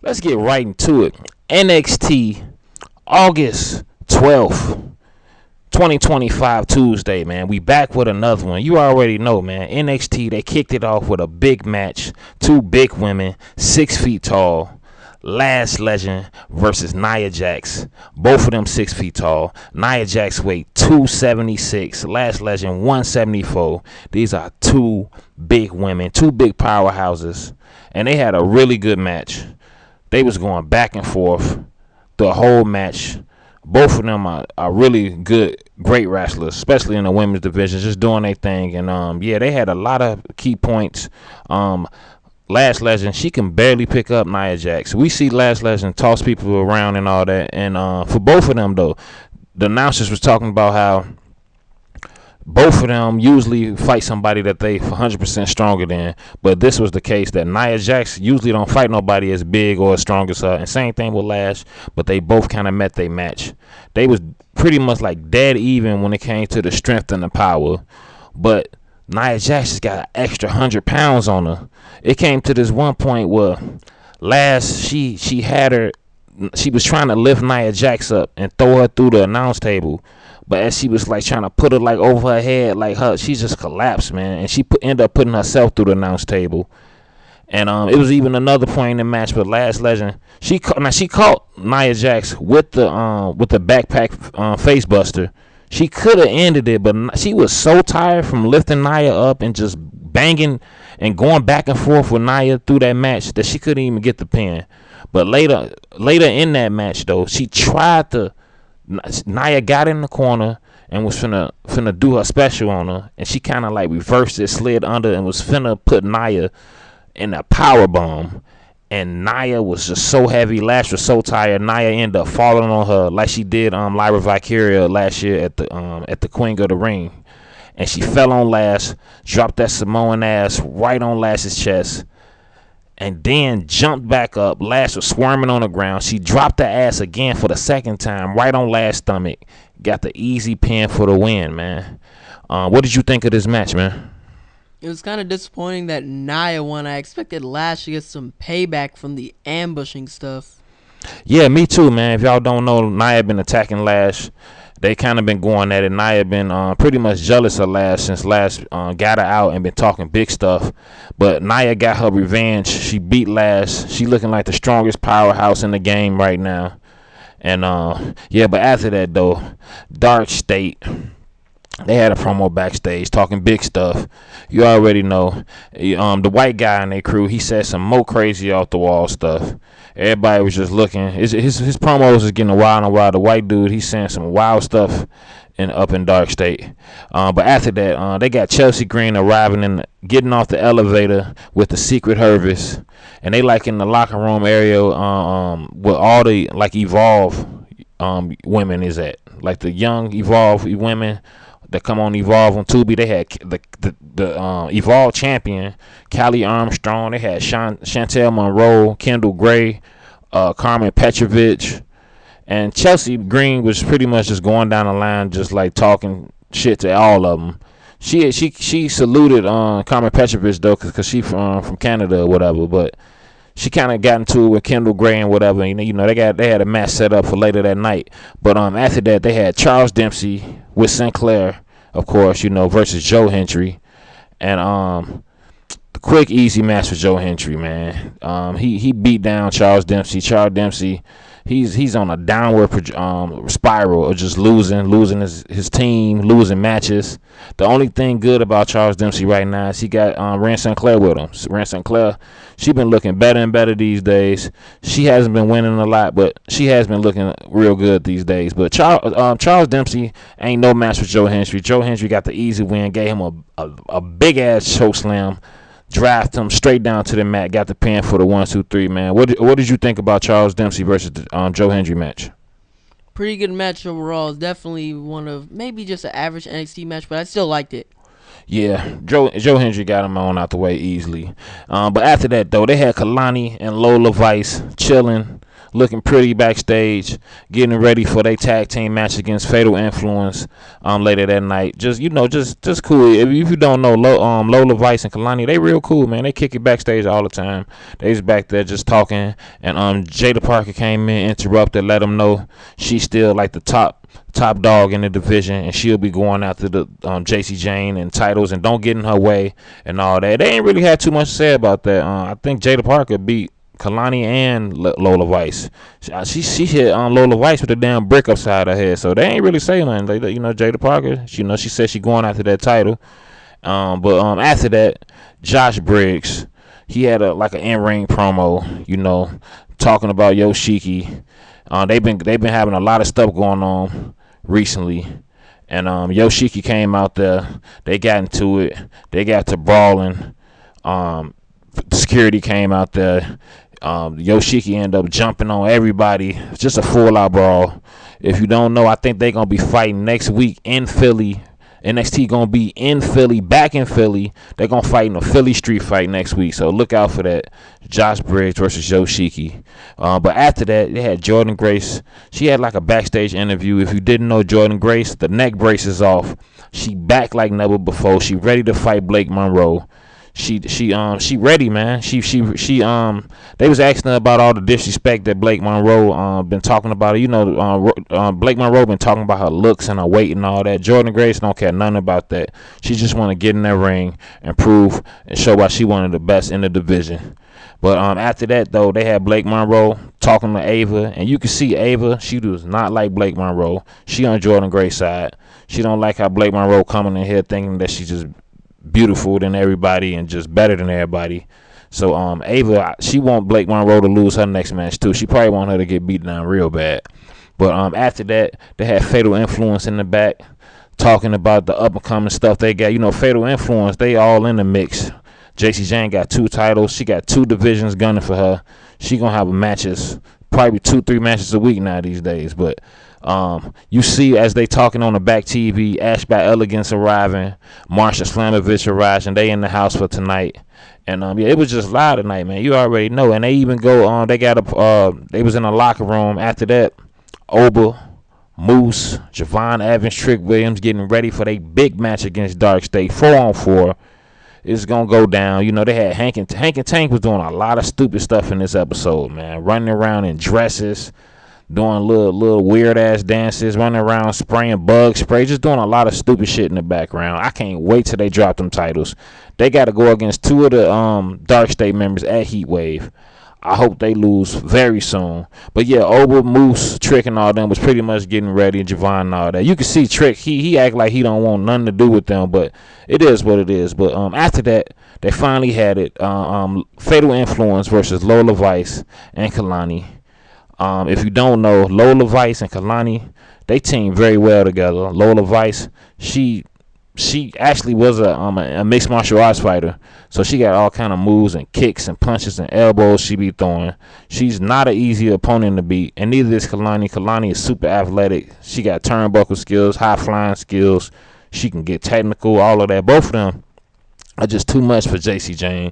Let's get right into it. NXT, August 12th, 2025 Tuesday, man. We back with another one. You already know, man. NXT, they kicked it off with a big match. Two big women, 6 feet tall. Last Legend versus Nia Jax. Both of them 6 feet tall. Nia Jax weighed 276. Last Legend 174. These are two big women, two big powerhouses. And they had a really good match. They was going back and forth the whole match. Both of them are really good, great wrestlers, especially in the women's division, just doing their thing. And yeah, they had a lot of key points. Last Legend, she can barely pick up Nia Jax. We see Last Legend toss people around and all that. And for both of them, though, the announcers was talking about how both of them usually fight somebody that they 100% stronger than, but this was the case that Nia Jax usually don't fight nobody as big or as strong as her, and same thing with Lash, but they both kind of met their match. They was pretty much like dead even when it came to the strength and the power, but Nia Jax just got an extra 100 pounds on her. It came to this one point where Lash, she was trying to lift Nia Jax up and throw her through the announce table. But as she was like trying to put her like over her head, like she just collapsed, man. And she ended up putting herself through the announce table. And it was even another point in the match. But Last Legend, she caught Nia Jax with the backpack face buster. She could have ended it, but she was so tired from lifting Nia up and just banging and going back and forth with Nia through that match that she couldn't even get the pin. But later in that match, though, she tried to. Nia got in the corner and was finna do her special on her, and she kind of like reversed it, slid under, and was finna put Nia in a power bomb. And Nia was just so heavy. Lash was so tired. Nia ended up falling on her like she did Lyra Valkyria last year at the Queen of the Ring, and she fell on Lash, dropped that Samoan ass right on Lash's chest. And then jumped back up. Lash was squirming on the ground. She dropped the ass again for the second time, right on Lash's stomach. Got the easy pin for the win, man. What did you think of this match, man? It was kind of disappointing that Nia won. I expected Lash to get some payback from the ambushing stuff. Yeah, me too, man. If y'all don't know, Nia been attacking Lash. They kind of been going at it. Nia been pretty much jealous of Lash since Lash got her out and been talking big stuff. But Nia got her revenge. She beat Lash. She looking like the strongest powerhouse in the game right now. And yeah, but after that though, Dark State, they had a promo backstage talking big stuff. You already know. The white guy in their crew, he said some more crazy off the wall stuff. Everybody was just looking. His promos is getting wild and wild. The white dude, he's saying some wild stuff up in Dark State. But after that, they got Chelsea Green arriving and getting off the elevator with the Secret Service, and they like in the locker room area where all the like Evolve women is at, like the young Evolve women that come on Evolve on Tubi. They had the Evolve champion, Callie Armstrong. They had Chantel Monroe, Kendall Gray, Carmen Petrovich. And Chelsea Green was pretty much just going down the line, just like talking shit to all of them. She saluted Carmen Petrovich, though, because she from Canada or whatever. But she kind of got into it with Kendall Gray and whatever. You know, they had a match set up for later that night. But after that, they had Charles Dempsey with Sinclair, of course, you know, versus Joe Hendry. And the quick, easy match for Joe Hendry, man. He beat down Charles Dempsey. Charles Dempsey, he's on a downward spiral of just losing his team, losing matches. The only thing good about Charles Dempsey right now is he got Rand Sinclair with him. Rand Sinclair, she been looking better and better these days. She hasn't been winning a lot, but she has been looking real good these days. But Charles Dempsey ain't no match for Joe Hendry. Joe Hendry got the easy win, gave him a big ass choke slam, draft him straight down to the mat, got the pin for the 1, 2, 3, man. What did you think about Charles Dempsey versus the Joe Hendry match? Pretty good match overall. It's definitely one of maybe just an average NXT match, but I still liked it. Yeah, Joe Hendry got him on out the way easily. But after that, though, they had Kalani and Lola Vice chilling looking pretty backstage, getting ready for their tag team match against Fatal Influence later that night. Just cool. If you don't know, Lola Vice and Kalani, they real cool, man. They kick it backstage all the time. They was back there just talking, and Jada Parker came in, interrupted, let them know she's still like the top dog in the division, and she'll be going after the JC Jane and titles, and don't get in her way and all that. They ain't really had too much to say about that. I think Jada Parker beat Kalani and Lola Vice. She hit Lola Vice with a damn brick upside her head, so they ain't really saying nothing. Jada Parker, she said she going after that title. But after that, Josh Briggs, he had an in-ring promo, talking about Yoshiki. They've been having a lot of stuff going on recently, and Yoshiki came out there. They got into it. They got to brawling. Security came out there. Yoshiki ended up jumping on everybody. Just a full-out brawl. If you don't know, I think they're gonna be fighting next week in Philly. NXT gonna be in Philly, back in Philly. They're gonna fight in a Philly street fight next week, so look out for that. Josh Briggs versus Yoshiki. But after that, they had Jordan Grace. She had like a backstage interview. If you didn't know Jordan Grace, the neck brace is off. She back like never before. She ready to fight Blake Monroe. She ready, man. They was asking her about all the disrespect that Blake Monroe been talking about her. Blake Monroe been talking about her looks and her weight and all that. Jordan Grace don't care nothing about that. She just want to get in that ring and prove and show why she one of the best in the division. But after that, though, they had Blake Monroe talking to Ava, and you can see Ava, she does not like Blake Monroe. She on Jordan Grace's side. She don't like how Blake Monroe coming in here thinking that she just beautiful than everybody and just better than everybody. So Ava, she want Blake Monroe to lose her next match too. She probably want her to get beat down real bad. But after that, they had Fatal Influence in the back talking about the up and coming stuff they got. Fatal Influence, they all in the mix. JC Jane got 2 titles. She got 2 divisions gunning for her. She gonna have matches, probably 2-3 matches a week now these days. But you see, as they talking on the back TV, Ash by Elegance arriving, Marsha Slamovich arriving. They in the house for tonight, and it was just loud tonight, man. You already know. And they even go they got they was in a locker room after that. Oba, Moose, Javon Evans, Trick Williams getting ready for their big match against Dark State 4-on-4. It's gonna go down. They had Hank and Tank was doing a lot of stupid stuff in this episode, man. Running around in dresses, doing little weird ass dances, running around spraying bug spray, just doing a lot of stupid shit in the background. I can't wait till they drop them titles. They got to go against 2 of the Dark State members at Heatwave. I hope they lose very soon. But yeah, Oba, Moose, Trick, and all them was pretty much getting ready. Javon and all that. You can see Trick. He act like he don't want nothing to do with them, but it is what it is. But after that, they finally had it. Fatal Influence versus Lola Vice and Kalani. If you don't know, Lola Vice and Kalani, they team very well together. Lola Vice, she actually was a mixed martial arts fighter, so she got all kind of moves and kicks and punches and elbows she be throwing. She's not an easy opponent to beat, and neither is Kalani. Kalani is super athletic. She got turnbuckle skills, high flying skills. She can get technical, all of that. Both of them are just too much for JC Jane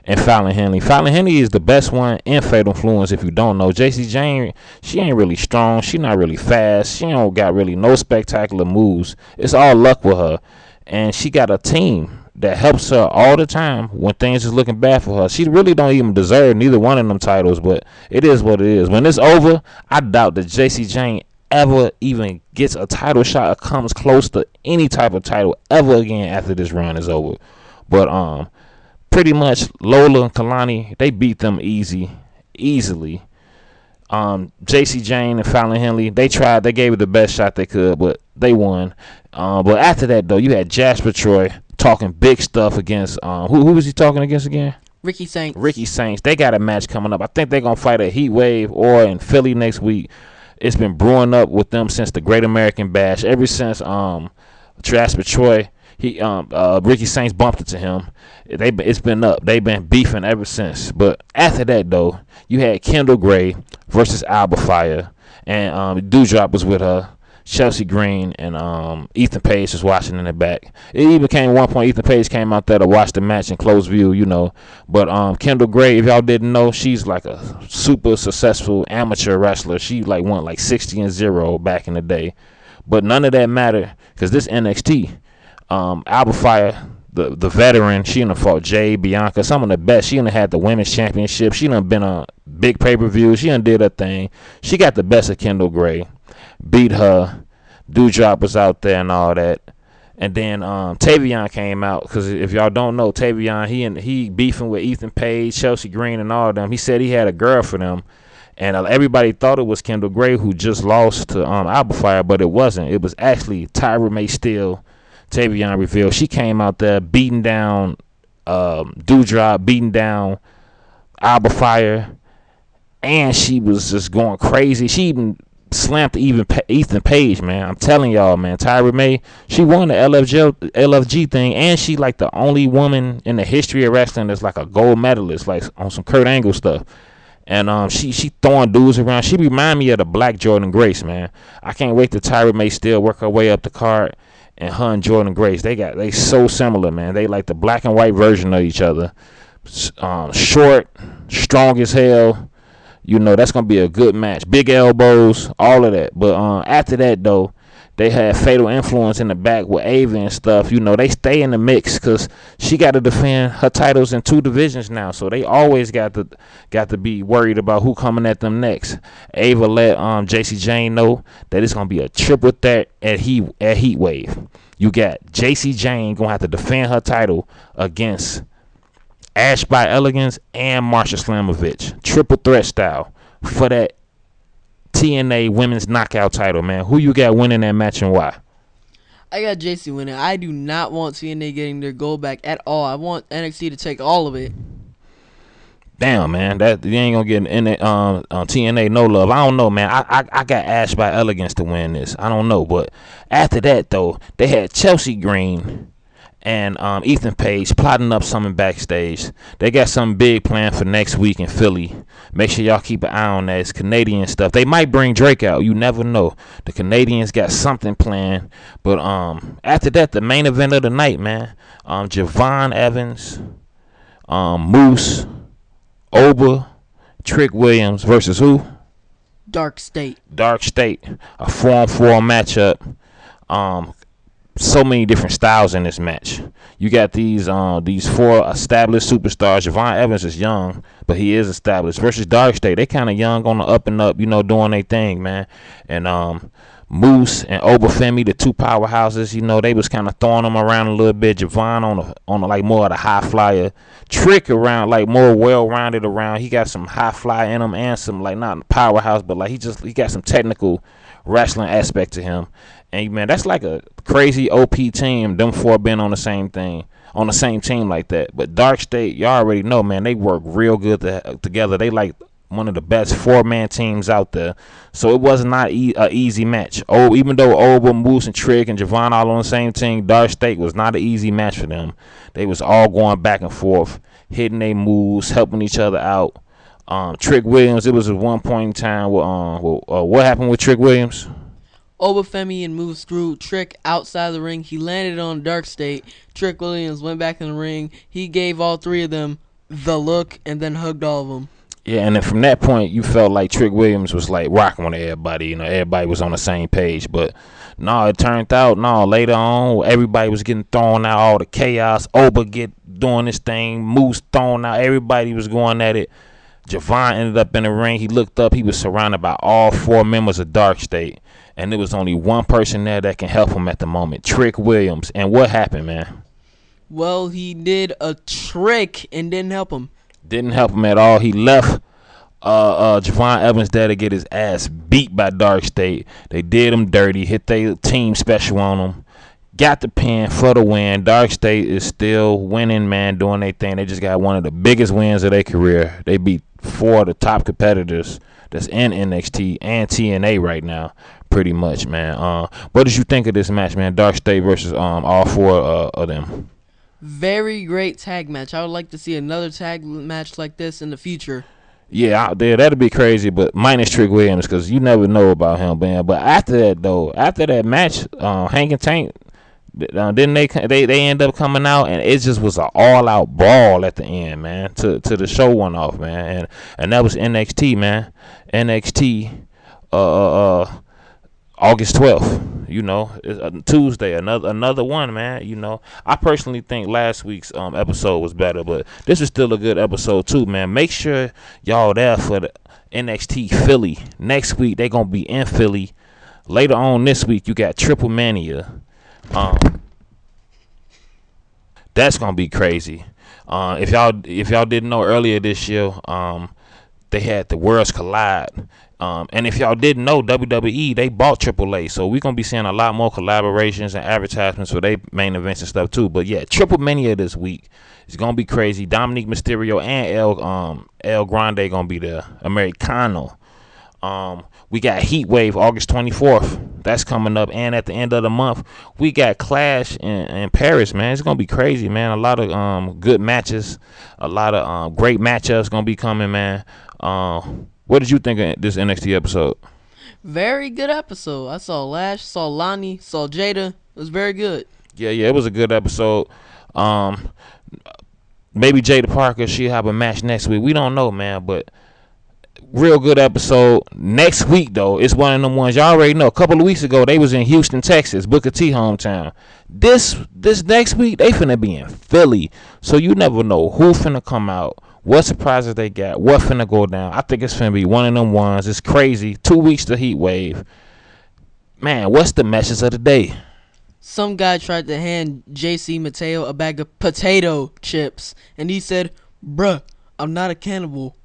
and Fallon Henley. Fallon Henley is the best one in Fatal Influence. If you don't know, JC Jane, she ain't really strong. She not really fast. She don't got really no spectacular moves. It's all luck with her. And she got a team that helps her all the time when things is looking bad for her. She really don't even deserve neither one of them titles, but it is what it is. When it's over, I doubt that JC Jane ever even gets a title shot or comes close to any type of title ever again after this run is over. But pretty much Lola and Kalani, they beat them easily. JC Jane and Fallon Henley, they tried, they gave it the best shot they could, but they won. But after that, though, you had Jasper Troy talking big stuff against who was he talking against again? Ricky Saints. Ricky Saints. They got a match coming up. I think they're gonna fight at Heatwave or in Philly next week. It's been brewing up with them since the Great American Bash. Ever since Jasper Troy, Ricky Saints bumped into him. It's been up. They've been beefing ever since. But after that, though, you had Kendall Gray versus Alba Fire, and Dewdrop was with her. Chelsea Green and Ethan Page was watching in the back. It even came one point Ethan Page came out there to watch the match in close view, you know. But Kendall Gray, if y'all didn't know, she's like a super successful amateur wrestler. She like won like 60-0 back in the day. But none of that mattered because this NXT, Alba Fire, the veteran, she done fought Jade, Bianca, some of the best. She done had the women's championship. She done been on big pay-per-views. She done did her thing. She got the best of Kendall Gray, beat her. Dewdrop was out there and all that. And then Tavion came out because if y'all don't know, Tavion, he beefing with Ethan Page, Chelsea Green, and all of them. He said he had a girl for them. And everybody thought it was Kendall Gray who just lost to Alba Fire, but it wasn't. It was actually Tyra May Steele. Tavion revealed she came out there beating down Dewdrop, beating down Alba Fire, and she was just going crazy. She even slammed Ethan Page, man. I'm telling y'all, man. Tyra May, she won the LFG thing, and she like the only woman in the history of wrestling that's like a gold medalist, like on some Kurt Angle stuff. And she throwing dudes around. She remind me of the Black Jordan Grace, man. I can't wait to Tyra May still work her way up the card. And her and Jordan Grace, they so similar, man. They like the black and white version of each other. Short, strong as hell. You know, that's going to be a good match. Big elbows, all of that. But after that, though, they had Fatal Influence in the back with Ava and stuff. You know, they stay in the mix because she got to defend her titles in 2 divisions now. So they always got to be worried about who coming at them next. Ava let JC Jane know that it's going to be a triple threat at Heat Wave. You got JC Jane going to have to defend her title against Ash by Elegance and Marsha Slamovich. Triple threat style for that TNA Women's Knockout title, man. Who you got winning that match and why? I got JC winning. I do not want TNA getting their gold back at all. I want NXT to take all of it. Damn, man, that you ain't gonna get in it, TNA no love. I don't know, man. I got Ash by Elegance to win this. I don't know, but after that though, they had Chelsea Green and Ethan Page plotting up something backstage. They got something big planned for next week in Philly. Make sure y'all keep an eye on that. It's Canadian stuff. They might bring Drake out. You never know. The Canadians got something planned. But after that, the main event of the night, man. Javon Evans, Moose, Oba, Trick Williams versus who? Dark State. Dark State. A 4-on-4 matchup. So many different styles in this match. You got these 4 established superstars. Javon Evans is young, but he is established. Versus Dark State, they kind of young on the up and up, you know, doing their thing, man. And Moose and Obafemi, the 2 powerhouses, you know, they was kind of throwing them around a little bit. Javon on the like more of the high flyer. Trick around like more well-rounded around. He got some high fly in him and some like not powerhouse, but like he got some technical wrestling aspect to him. And man, that's like a crazy OP team. Them 4 being on the same team like that. But Dark State, y'all already know, man, they work real good together. They like one of the best 4-man teams out there. So it was not an easy match. Oh, even though Oba, Moose, and Trick and Javon all on the same team, Dark State was not an easy match for them. They was all going back and forth, hitting their moves, helping each other out. Trick Williams, it was at one point in time what happened with Trick Williams? Obafemi and Moose threw Trick outside the ring. He landed on Dark State. Trick Williams went back in the ring. He gave all 3 of them the look and then hugged all of them. Yeah, and then from that point, you felt like Trick Williams was like rocking with everybody. You know, everybody was on the same page. But no, it turned out, later on, everybody was getting thrown out, all the chaos. Oba doing this thing, Moose thrown out. Everybody was going at it. Javon ended up in the ring. He looked up. He was surrounded by all 4 members of Dark State. And there was only one person there that can help him at the moment, Trick Williams. And what happened, man? Well, he did a trick and didn't help him. Didn't help him at all. He left Javon Evans there to get his ass beat by Dark State. They did him dirty, hit their team special on him. Got the pin for the win. Dark State is still winning, man, doing their thing. They just got one of the biggest wins of their career. They beat 4 of the top competitors that's in NXT and TNA right now, pretty much, man. What did you think of this match, man? Dark State versus all 4 of them. Very great tag match. I would like to see another tag match like this in the future. Yeah, out there that'd be crazy, but minus Trick Williams because you never know about him, man. But after that though, after that match, Hank and Tank, didn't they end up coming out and it just was an all out brawl at the end, man. To the show went off, man, and that was NXT, man. NXT, August 12th, it's a Tuesday, another one, man. I personally think last week's episode was better, but this is still a good episode too, man. Make sure y'all there for the NXT Philly next week. They gonna be in Philly. Later on this week, you got Triple Mania. That's gonna be crazy. If y'all didn't know, earlier this year, they had the Worlds Collide. And if y'all didn't know, WWE, they bought AAA, so we're gonna be seeing a lot more collaborations and advertisements for their main events and stuff too. But yeah, Triple Mania this week is gonna be crazy. Dominique Mysterio and El Grande gonna be there. Americano. We got Heat Wave August 24th. That's coming up, and at the end of the month, we got Clash in Paris, man. It's gonna be crazy, man. A lot of good matches, a lot of great matchups gonna be coming, man. What did you think of this NXT episode? Very good episode. I saw Lash, saw Lonnie, saw Jada. It was very good. Yeah, it was a good episode. Maybe Jada Parker, she'll have a match next week. We don't know, man, but real good episode. Next week though, it's one of them ones y'all already know. A couple of weeks ago, they was in Houston, Texas, Booker T hometown. This next week, they finna be in Philly. So you never know who finna come out, what surprises they got, what finna go down. I think it's finna be one of them ones. It's crazy. 2 weeks to Heat Wave. Man, what's the message of the day? Some guy tried to hand JC Mateo a bag of potato chips, and he said, "Bruh, I'm not a cannibal.